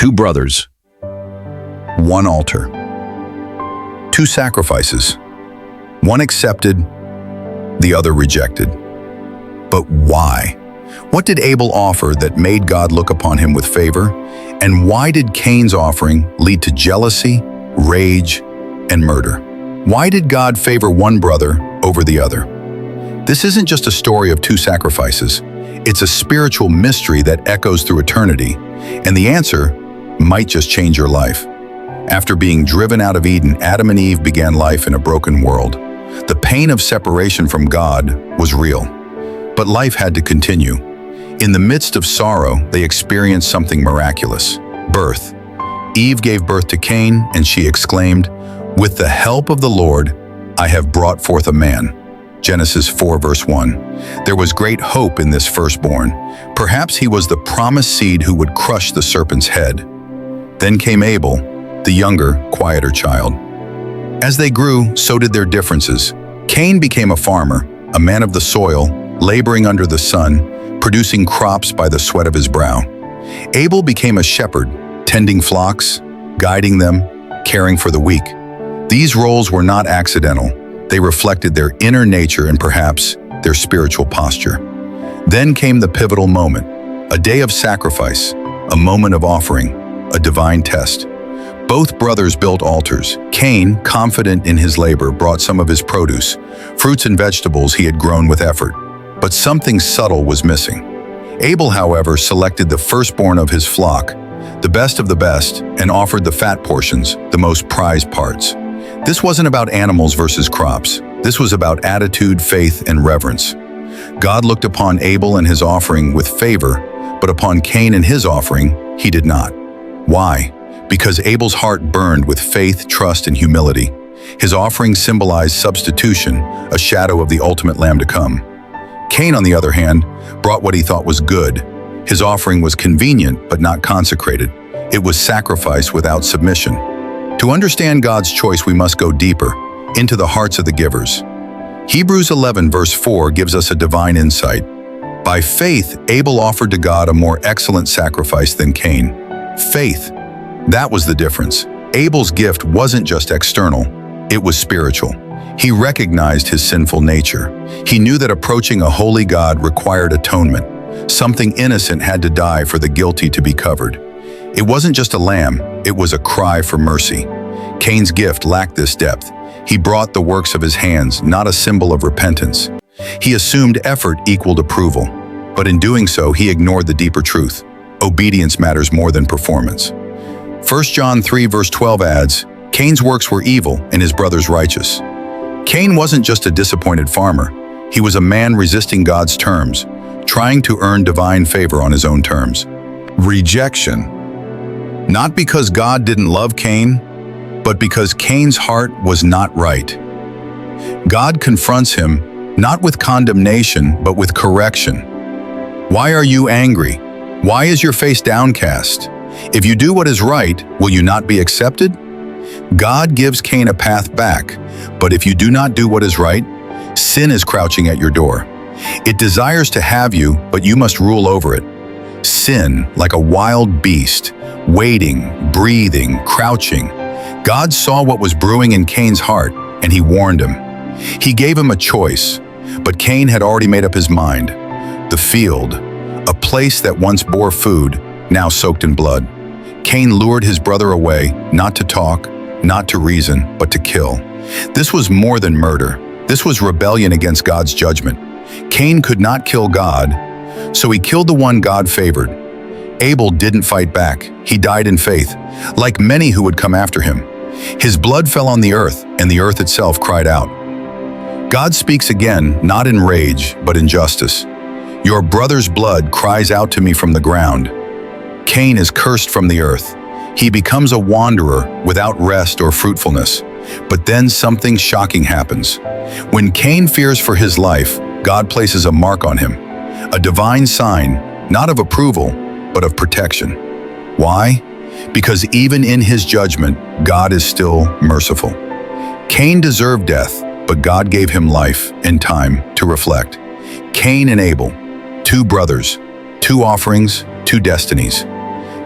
Two brothers, one altar, two sacrifices, one accepted, the other rejected. But why? What did Abel offer that made God look upon him with favor? And why did Cain's offering lead to jealousy, rage, and murder? Why did God favor one brother over the other? This isn't just a story of two sacrifices. It's a spiritual mystery that echoes through eternity, and the answer might just change your life. After being driven out of Eden, Adam and Eve began life in a broken world. The pain of separation from God was real, but life had to continue. In the midst of sorrow, they experienced something miraculous: birth. Eve gave birth to Cain, and she exclaimed, "With the help of the Lord, I have brought forth a man." Genesis 4 verse 1. There was great hope in this firstborn. Perhaps he was the promised seed who would crush the serpent's head. Then came Abel, the younger, quieter child. As they grew, so did their differences. Cain became a farmer, a man of the soil, laboring under the sun, producing crops by the sweat of his brow. Abel became a shepherd, tending flocks, guiding them, caring for the weak. These roles were not accidental. They reflected their inner nature and perhaps their spiritual posture. Then came the pivotal moment, a day of sacrifice, a moment of offering, a divine test. Both brothers built altars. Cain, confident in his labor, brought some of his produce, fruits and vegetables he had grown with effort. But something subtle was missing. Abel, however, selected the firstborn of his flock, the best of the best, and offered the fat portions, the most prized parts. This wasn't about animals versus crops. This was about attitude, faith, and reverence. God looked upon Abel and his offering with favor, but upon Cain and his offering, he did not. Why? Because Abel's heart burned with faith, trust, and humility. His offering symbolized substitution, a shadow of the ultimate Lamb to come. Cain, on the other hand, brought what he thought was good. His offering was convenient, but not consecrated. It was sacrifice without submission. To understand God's choice, we must go deeper, into the hearts of the givers. Hebrews 11 verse 4 gives us a divine insight. By faith, Abel offered to God a more excellent sacrifice than Cain. Faith. That was the difference. Abel's gift wasn't just external, it was spiritual. He recognized his sinful nature. He knew that approaching a holy God required atonement. Something innocent had to die for the guilty to be covered. It wasn't just a lamb, it was a cry for mercy. Cain's gift lacked this depth. He brought the works of his hands, not a symbol of repentance. He assumed effort equaled approval, but in doing so, he ignored the deeper truth. Obedience matters more than performance. 1 John 3 verse 12 adds, Cain's works were evil and his brother's righteous. Cain wasn't just a disappointed farmer. He was a man resisting God's terms, trying to earn divine favor on his own terms. Rejection. Not because God didn't love Cain, but because Cain's heart was not right. God confronts him, not with condemnation, but with correction. Why are you angry? Why is your face downcast? If you do what is right, will you not be accepted? God gives Cain a path back, but if you do not do what is right, sin is crouching at your door. It desires to have you, but you must rule over it. Sin, like a wild beast, waiting, breathing, crouching. God saw what was brewing in Cain's heart, and he warned him. He gave him a choice, but Cain had already made up his mind. The field, a place that once bore food, now soaked in blood. Cain lured his brother away, not to talk, not to reason, but to kill. This was more than murder. This was rebellion against God's judgment. Cain could not kill God, so he killed the one God favored. Abel didn't fight back. He died in faith, like many who would come after him. His blood fell on the earth, and the earth itself cried out. God speaks again, not in rage, but in justice. Your brother's blood cries out to me from the ground. Cain is cursed from the earth. He becomes a wanderer without rest or fruitfulness. But then something shocking happens. When Cain fears for his life, God places a mark on him, a divine sign, not of approval, but of protection. Why? Because even in his judgment, God is still merciful. Cain deserved death, but God gave him life and time to reflect. Cain and Abel, two brothers, two offerings, two destinies.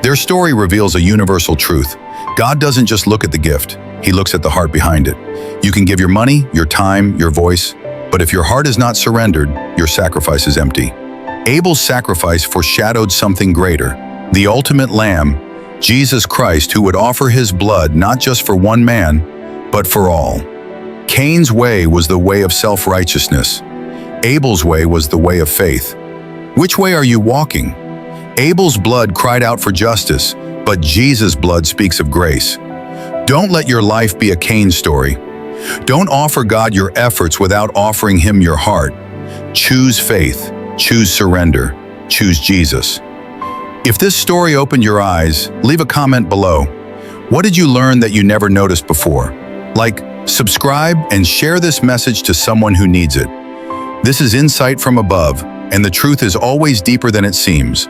Their story reveals a universal truth. God doesn't just look at the gift, He looks at the heart behind it. You can give your money, your time, your voice, but if your heart is not surrendered, your sacrifice is empty. Abel's sacrifice foreshadowed something greater, the ultimate lamb, Jesus Christ, who would offer his blood not just for one man, but for all. Cain's way was the way of self-righteousness. Abel's way was the way of faith. Which way are you walking? Abel's blood cried out for justice, but Jesus' blood speaks of grace. Don't let your life be a Cain story. Don't offer God your efforts without offering Him your heart. Choose faith, choose surrender, choose Jesus. If this story opened your eyes, leave a comment below. What did you learn that you never noticed before? Like, subscribe, and share this message to someone who needs it. This is insight from above, and the truth is always deeper than it seems.